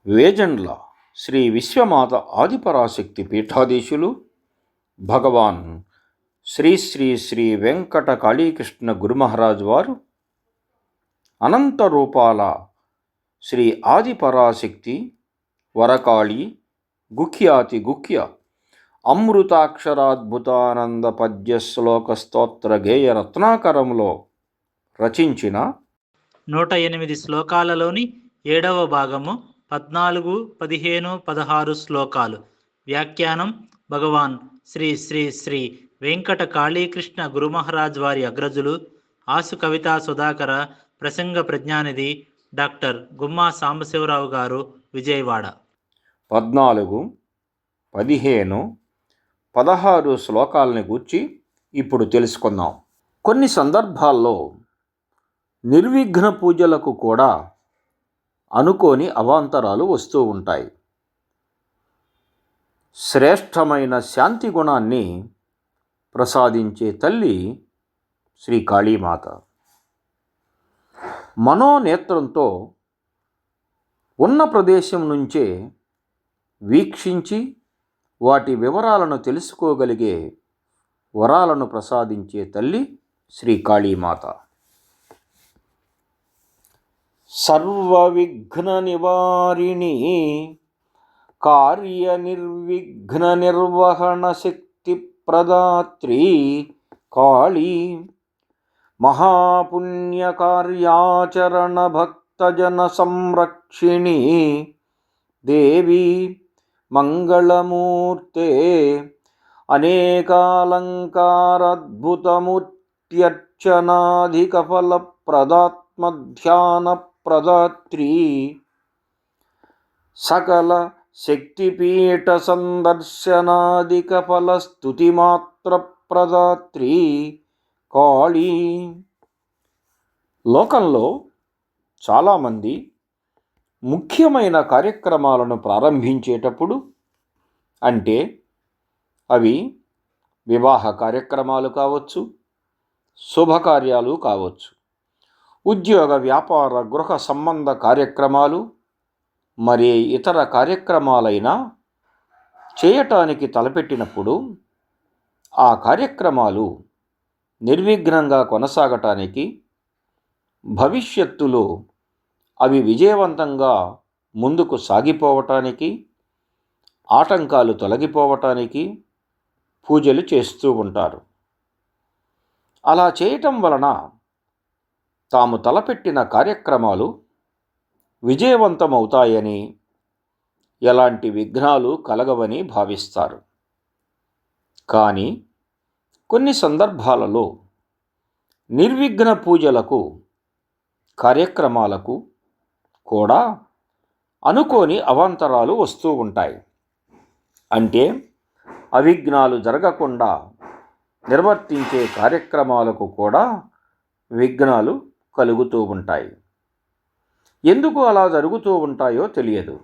వేజండ్ల శ్రీ విశ్వమాత ఆదిపరాశక్తి పీఠాధీశులు భగవాన్ శ్రీ శ్రీ శ్రీ వెంకట కాళీకృష్ణ గురుమహారాజ్ వారు అనంత రూపాల శ్రీ ఆదిపరాశక్తి వరకాళి గుఖ్యాతి గుఖ్య అమృతాక్షరాద్భుతానంద పద్య శ్లోక స్తోత్ర గేయ రత్నాకరంలో రచించిన 108 శ్లోకాలలోని 7వ భాగము 14, 15, 16 శ్లోకాలు. వ్యాఖ్యానం భగవాన్ శ్రీ శ్రీ శ్రీ వెంకట కాళీకృష్ణ గురుమహారాజ్ వారి అగ్రజులు ఆసు కవితా సుధాకర ప్రసంగ ప్రజ్ఞానిధి డాక్టర్ గుమ్మా సాంబశివరావు గారు, విజయవాడ. 14, 15, 16 శ్లోకాలని గూర్చి ఇప్పుడు తెలుసుకుందాం. కొన్ని సందర్భాల్లో నిర్విఘ్న పూజలకు కూడా అనుకోని అవాంతరాలు వస్తూ ఉంటాయి. శ్రేష్టమైన శాంతి గుణాన్ని ప్రసాదించే తల్లి శ్రీ కాళీమాత. మనోనేత్రంతో ఉన్న ప్రదేశం నుంచే వీక్షించి వాటి వివరాలను తెలుసుకోగలిగే వరాలను ప్రసాదించే తల్లి శ్రీ కాళీమాత. సర్వవిఘ్న నివారిణి కార్య నిర్విఘ్న నిర్వహణ శక్తి ప్రదాత్రి కాళీ మహాపుణ్య కార్యాచరణ భక్తజన సంరక్షిణి దేవి మంగళమూర్తే అనేకాలంకారద్భుతమూర్త్యర్చనాధిక ఫలప్రదాత్మధ్యాన ప్రదాత్రి సకల శక్తిపీఠ సందర్శనాదిక ఫలస్తుతిమాత్ర ప్రదాత్రి కాళీ. లోకంలో చాలామంది ముఖ్యమైన కార్యక్రమాలను ప్రారంభించేటప్పుడు, అంటే అవి వివాహ కార్యక్రమాలు కావచ్చు, శుభకార్యాలు కావచ్చు, ఉద్యోగ వ్యాపార గృహ సంబంధ కార్యక్రమాలు, మరి ఇతర కార్యక్రమాలైనా చేయటానికి తలపెట్టినప్పుడు ఆ కార్యక్రమాలు నిర్విఘ్నంగా కొనసాగటానికి, భవిష్యత్తులో అవి విజయవంతంగా ముందుకు సాగిపోవటానికి, ఆటంకాలు తొలగిపోవటానికి పూజలు చేస్తూ ఉంటారు. అలా చేయటం వలన తాము తలపెట్టిన కార్యక్రమాలు విజయవంతమవుతాయని, ఎలాంటి విఘ్నాలు కలగవని భావిస్తారు. కానీ కొన్ని సందర్భాలలో నిర్విఘ్న పూజలకు, కార్యక్రమాలకు కూడా అనుకోని అవాంతరాలు వస్తూ ఉంటాయి. అంటే అవిఘ్నాలు జరగకుండా నిర్వర్తించే కార్యక్రమాలకు కూడా విఘ్నాలు కలుగుతూ ఉంటాయి. ఎందుకు అలా జరుగుతూ ఉంటాయో తెలియదు.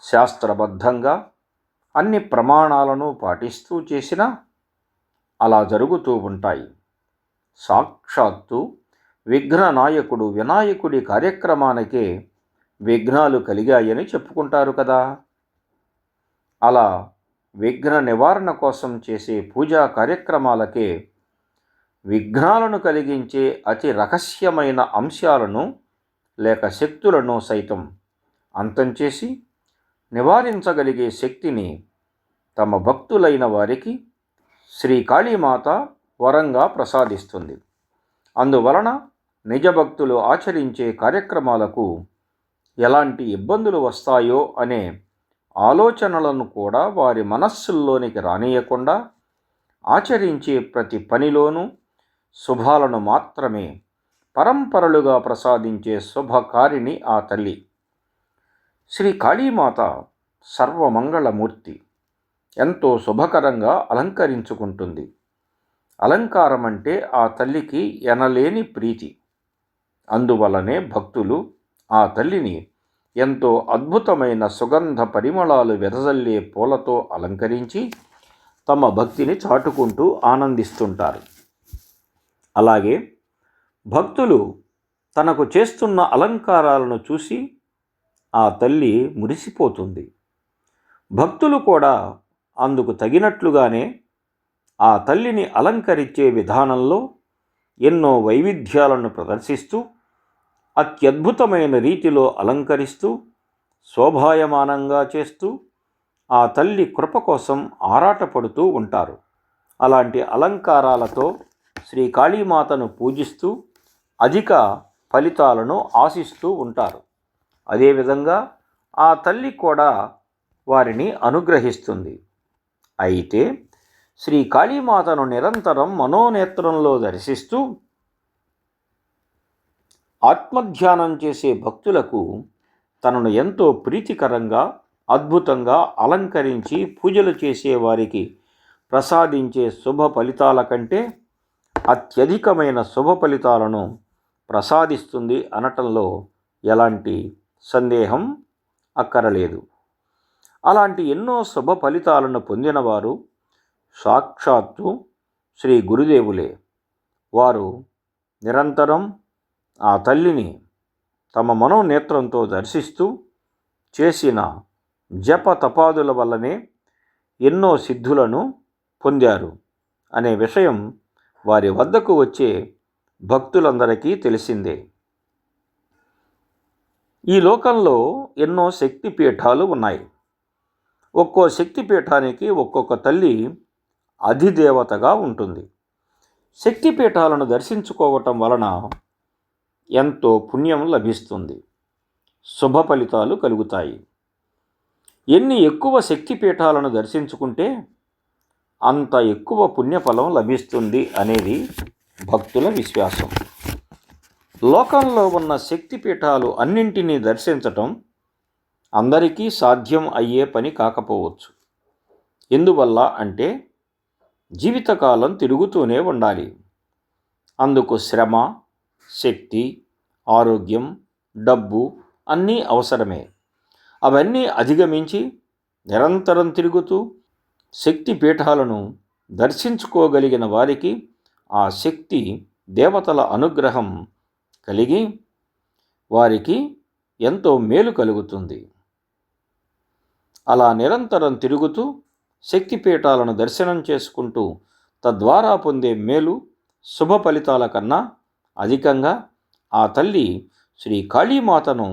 శాస్త్రబద్ధంగా అన్ని ప్రమాణాలను పాటిస్తూ చేసినా అలా జరుగుతూ ఉంటాయి. సాక్షాత్తు విఘ్న నాయకుడు వినాయకుడి కార్యక్రమానికే విఘ్నాలు కలిగాయని చెప్పుకుంటారు కదా. అలా విఘ్న నివారణ కోసం చేసే పూజా కార్యక్రమాలకే విఘ్నాలను కలిగించే అతి రహస్యమైన అంశాలను లేక శక్తులను సైతం అంతం చేసి నివారించగలిగే శక్తిని తమ భక్తులైన వారికి శ్రీ కాళీమాత వరంగా ప్రసాదిస్తుంది. అందువలన నిజ భక్తులు ఆచరించే కార్యక్రమాలకు ఎలాంటి ఇబ్బందులు వస్తాయో అనే ఆలోచనలను కూడా వారి మనస్సుల్లోనికి రానియకుండా ఆచరించే ప్రతి పనిలోనూ శుభాలను మాత్రమే పరంపరలుగా ప్రసాదించే శుభకారిణి ఆ తల్లి. శ్రీ కాళీమాత సర్వమంగళమూర్తి. ఎంతో శుభకరంగా అలంకరించుకుంటుంది. అలంకారం అంటే ఆ తల్లికి ఎనలేని ప్రీతి. అందువలనే భక్తులు ఆ తల్లిని ఎంతో అద్భుతమైన సుగంధ పరిమళాలు వెదజల్లే పూలతో అలంకరించి తమ భక్తిని చాటుకుంటూ ఆనందిస్తుంటారు. అలాగే భక్తులు తనకు చేస్తున్న అలంకారాలను చూసి ఆ తల్లి మురిసిపోతుంది. భక్తులు కూడా అందుకు తగినట్లుగానే ఆ తల్లిని అలంకరించే విధానంలో ఎన్నో వైవిధ్యాలను ప్రదర్శిస్తూ అత్యద్భుతమైన రీతిలో అలంకరిస్తూ శోభాయమానంగా చేస్తూ ఆ తల్లి కృప కోసం ఆరాటపడుతూ ఉంటారు. అలాంటి అలంకారాలతో శ్రీ కాళీమాతను పూజిస్తూ అధిక ఫలితాలను ఆశిస్తూ ఉంటారు. అదేవిధంగా ఆ తల్లి కూడా వారిని అనుగ్రహిస్తుంది. అయితే శ్రీ కాళీమాతను నిరంతరం మనోనేత్రంలో దర్శిస్తూ ఆత్మధ్యానం చేసే భక్తులకు తనను ఎంతో ప్రీతికరంగా అద్భుతంగా అలంకరించి పూజలు చేసేవారికి ప్రసాదించే శుభ ఫలితాల కంటే అత్యధికమైన శుభ ఫలితాలను ప్రసాదిస్తుంది అనటంలో ఎలాంటి సందేహం అక్కరలేదు. అలాంటి ఎన్నో శుభ ఫలితాలను పొందినవారు సాక్షాత్తు శ్రీ గురుదేవులే. వారు నిరంతరం ఆ తల్లిని తమ మనోనేత్రంతో దర్శిస్తూ చేసిన జప తపాదుల వల్లనే ఎన్నో సిద్ధులను పొందారు అనే విషయం వారి వద్దకు వచ్చే భక్తులందరికీ తెలిసిందే. ఈ లోకంలో ఎన్నో శక్తిపీఠాలు ఉన్నాయి. ఒక్కో శక్తిపీఠానికి ఒక్కొక్క తల్లి అధిదేవతగా ఉంటుంది. శక్తిపీఠాలను దర్శించుకోవటం వలన ఎంతో పుణ్యం లభిస్తుంది, శుభ ఫలితాలు కలుగుతాయి. ఎన్ని ఎక్కువ శక్తిపీఠాలను దర్శించుకుంటే అంత ఎక్కువ పుణ్యఫలం లభిస్తుంది అనేది భక్తుల విశ్వాసం. లోకంలో ఉన్న శక్తిపీఠాలు అన్నింటినీ దర్శించటం అందరికీ సాధ్యం అయ్యే పని కాకపోవచ్చు. ఎందువల్ల అంటే జీవితకాలం తిరుగుతూనే ఉండాలి. అందుకు శ్రమ, శక్తి, ఆరోగ్యం, డబ్బు అన్నీ అవసరమే. అవన్నీ అధిగమించి నిరంతరం తిరుగుతూ శక్తిపీఠాలను దర్శించుకోగలిగిన వారికి ఆ శక్తి దేవతల అనుగ్రహం కలిగి వారికి ఎంతో మేలు కలుగుతుంది. అలా నిరంతరం తిరుగుతూ శక్తిపీఠాలను దర్శనం చేసుకుంటూ తద్వారా పొందే మేలు శుభ ఫలితాల కన్నా అధికంగా ఆ తల్లి శ్రీ కాళీమాతను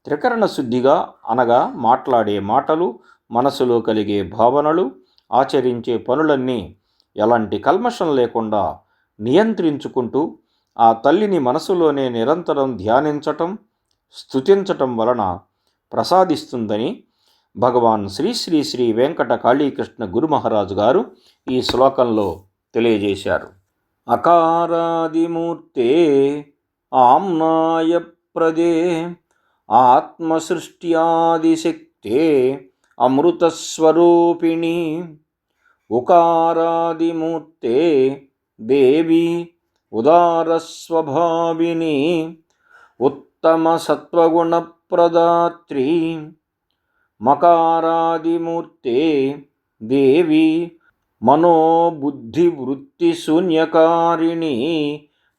త్రికరణ శుద్ధిగా అనగా మాట్లాడే మాటలు, మనసులో కలిగే భావనలు, ఆచరించే పనులన్నీ ఎలాంటి కల్మషం లేకుండా నియంత్రించుకుంటూ ఆ తల్లిని మనసులోనే నిరంతరం ధ్యానించటం, స్తుతించటం వలన ప్రసాదిస్తుందని భగవాన్ శ్రీ శ్రీ శ్రీ వెంకట కాళీకృష్ణ గురు మహారాజు గారు ఈ శ్లోకంలో తెలియజేశారు. అకారాదిమూర్తే ఆమ్నాయ ప్రదే ఆత్మసృష్ట్యాదిశక్తే అమృతస్వరూపిణి ఉకారాదిమూర్తే దేవి ఉదారస్వభావిని ఉత్తమ సత్వగుణప్రదాత్రి మకారాదిమూర్తే దేవి మనోబుద్ధివృత్తిశూన్యకారిణి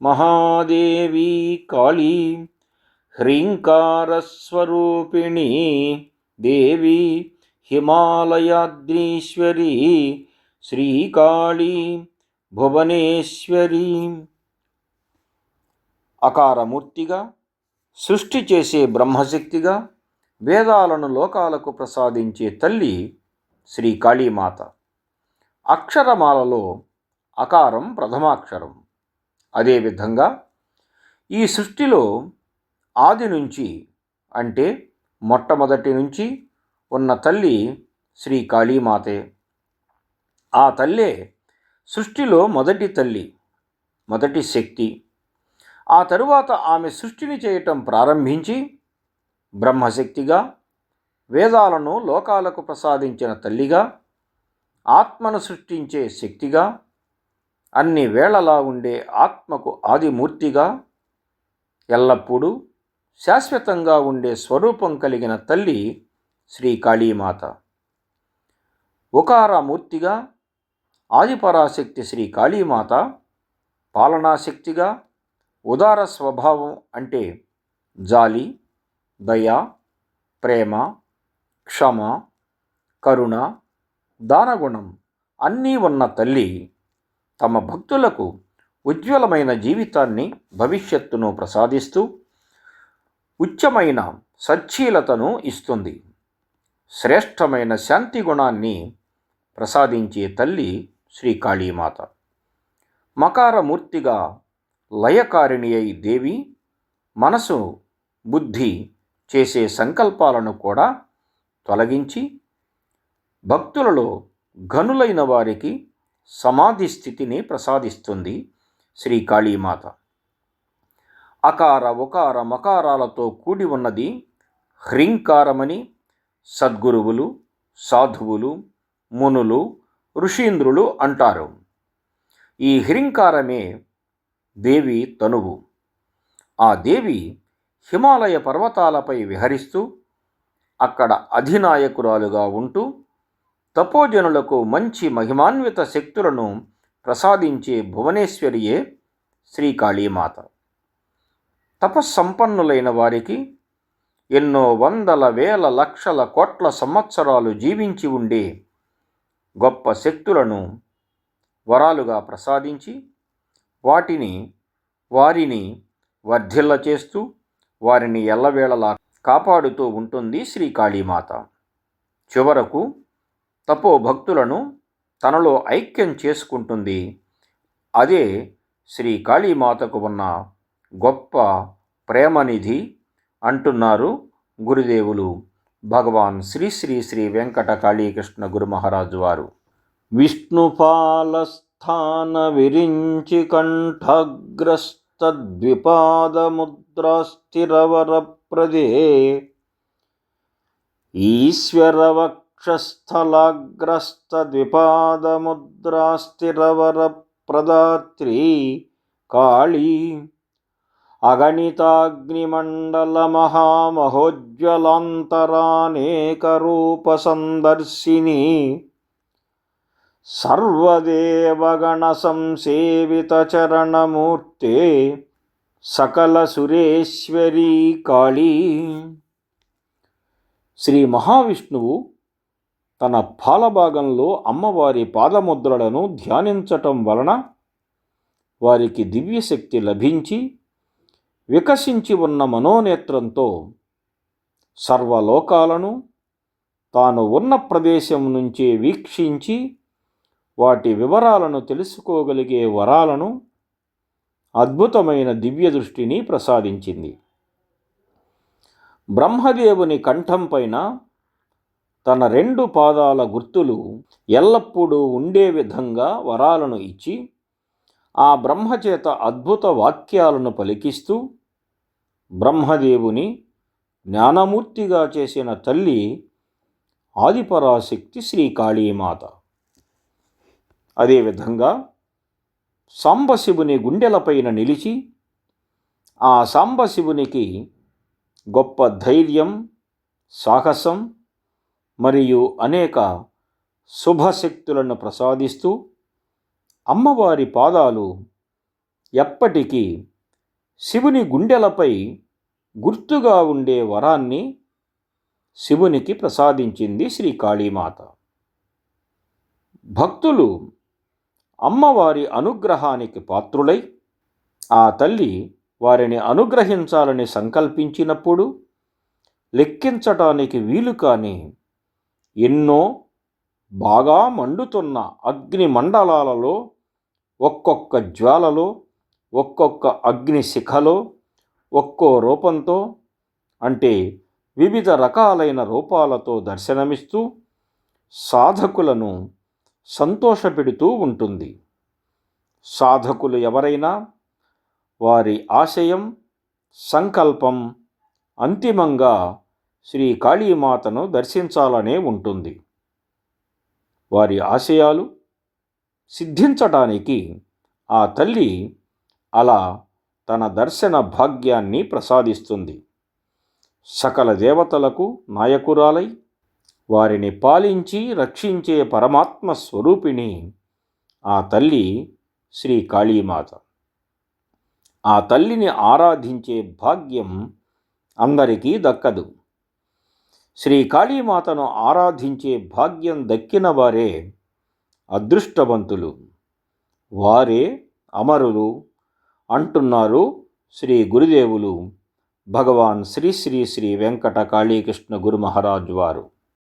మహాదేవి కాళీ హ్రీంకారస్వరూపిణి దేవి హిమాలయాద్రీశ్వరి శ్రీకాళీ భువనేశ్వరి. అకారమూర్తిగా, సృష్టి చేసే బ్రహ్మశక్తిగా వేదాలను లోకాలకు ప్రసాదించే తల్లి శ్రీ కాళీమాత. అక్షరమాలలో అకారం ప్రథమాక్షరం. అదేవిధంగా ఈ సృష్టిలో ఆది నుంచి అంటే మొట్టమొదటి నుంచి ఉన్న తల్లి శ్రీ కాళీమాతే. ఆ తల్లే సృష్టిలో మొదటి తల్లి, మొదటి శక్తి. ఆ తరువాత ఆమె సృష్టిని చేయటం ప్రారంభించి బ్రహ్మశక్తిగా, వేదాలను లోకాలకు ప్రసాదించిన తల్లిగా, ఆత్మను సృష్టించే శక్తిగా, అన్ని వేళలా ఉండే ఆత్మకు ఆదిమూర్తిగా, ఎల్లప్పుడూ శాశ్వతంగా ఉండే స్వరూపం కలిగిన తల్లి శ్రీ కాళీమాత. ఉకారమూర్తిగా ఆదిపరాశక్తి శ్రీ కాళీమాత పాలనాశక్తిగా, ఉదార స్వభావం అంటే జాలి, దయ, ప్రేమ, క్షమ, కరుణ, దానగుణం అన్నీ ఉన్న తల్లి తమ భక్తులకు ఉజ్వలమైన జీవితాన్ని, భవిష్యత్తును ప్రసాదిస్తూ ఉచ్చమైన సచ్చీలతను ఇస్తుంది. శ్రేష్టమైన శాంతి గుణాన్ని ప్రసాదించే తల్లి శ్రీ కాళీమాత. మకారమూర్తిగా లయకారిణి అయి దేవి మనసు, బుద్ధి చేసే సంకల్పాలను కూడా తొలగించి భక్తులలో ఘనులైన వారికి సమాధి స్థితిని ప్రసాదిస్తుంది శ్రీ కాళీమాత. అకార, ఉకార, మకారాలతో కూడి ఉన్నది హ్రీంకారమని సద్గురువులు, సాధువులు, మునులు, ఋషీంద్రులు అంటారు. ఈ హ్రీంకారమే దేవి తనువు. ఆ దేవి హిమాలయ పర్వతాలపై విహరిస్తూ అక్కడ అధినాయకురాలుగా ఉంటూ తపోజనులకు మంచి మహిమాన్విత శక్తులను ప్రసాదించే భువనేశ్వరియే శ్రీ కాళీమాత. తపస్సంపన్నులైన వారికి ఎన్నో వందల వేల లక్షల కోట్ల సంవత్సరాలు జీవించి ఉండే గొప్ప శక్తులను వరాలుగా ప్రసాదించి వారిని వర్ధిల్ల చేస్తూ వారిని ఎల్లవేళలా కాపాడుతూ ఉంటుంది శ్రీ కాళీమాత. చివరకు తపోభక్తులను తనలో ఐక్యం చేసుకుంటుంది. అదే శ్రీ కాళీమాతకు ఉన్న గొప్ప ప్రేమనిధి అంటున్నారు గురుదేవులు భగవాన్ శ్రీ శ్రీ శ్రీ వెంకట కాళీకృష్ణ గురు మహారాజు వారు. విష్ణుపాలస్థాన విరించి కంఠగ్రస్తద్విపాదముద్రాస్థిరవరప్రదే ఈశ్వరవక్షస్థలాగ్రస్తద్విపాదముద్రాస్థిరవరప్రదాత్రీ కాళీ అగణితాగ్నిమండలమహామహోజ్వలాంతరానేకరూపసందర్శిని సర్వదేవగణసంసేవితచరణమూర్తే సకలసురేశ్వరీ కాళీ. శ్రీ మహావిష్ణువు తన పాలభాగంలో అమ్మవారి పాదముద్రలను ధ్యానించటం వలన వారికి దివ్యశక్తి లభించి వికసించి ఉన్న మనోనేత్రంతో సర్వలోకాలను తాను ఉన్న ప్రదేశం నుంచే వీక్షించి వాటి వివరాలను తెలుసుకోగలిగే వరాలను, అద్భుతమైన దివ్య దృష్టిని ప్రసాదించింది. బ్రహ్మదేవుని కంఠం పైన తన 2 పాదాల గుర్తులు ఎల్లప్పుడూ ఉండే విధంగా వరాలను ఇచ్చి ఆ బ్రహ్మచేత అద్భుత వాక్యాలను పలికిస్తూ బ్రహ్మదేవుని జ్ఞానమూర్తిగా చేసిన తల్లి ఆదిపరాశక్తి శ్రీ కాళీమాత. అదేవిధంగా సాంబశివుని గుండెలపైన నిలిచి ఆ సాంబశివునికి గొప్ప ధైర్యం, సాహసం మరియు అనేక శుభశక్తులను ప్రసాదిస్తూ అమ్మవారి పాదాలు ఎప్పటికీ శివుని గుండెలపై గుర్తుగా ఉండే వరాన్ని శివునికి ప్రసాదించింది శ్రీ కాళీమాత. భక్తులు అమ్మవారి అనుగ్రహానికి పాత్రులై ఆ తల్లి వారిని అనుగ్రహించాలని సంకల్పించినప్పుడు లెక్కించటానికి వీలు కాని ఎన్నో బాగా మండుతున్న అగ్ని మండలాలలో, ఒక్కొక్క జ్వాలలో, ఒక్కొక్క అగ్ని శిఖలో, ఒక్కో రూపంతో అంటే వివిధ రకాలైన రూపాలతో దర్శనమిస్తూ సాధకులను సంతోషపెడుతూ ఉంటుంది. సాధకులు ఎవరైనా వారి ఆశయం, సంకల్పం అంతిమంగా శ్రీ కాళీమాతను దర్శించాలనే ఉంటుంది. వారి ఆశయాలు సిద్ధించటానికి ఆ తల్లి అలా తన దర్శన భాగ్యాన్ని ప్రసాదిస్తుంది. సకల దేవతలకు నాయకురాలై వారిని పాలించి రక్షించే పరమాత్మ స్వరూపిణి ఆ తల్లి శ్రీ కాళీమాత. ఆ తల్లిని ఆరాధించే భాగ్యం అందరికీ దక్కదు. శ్రీ కాళీమాతను ఆరాధించే భాగ్యం దక్కిన వారే అదృష్టవంతులు, వారే అమరులు అంటున్నారు శ్రీ గురుదేవులు భగవాన్ శ్రీ శ్రీ శ్రీ వెంకట కాళీకృష్ణ గురు మహారాజ్ వారు.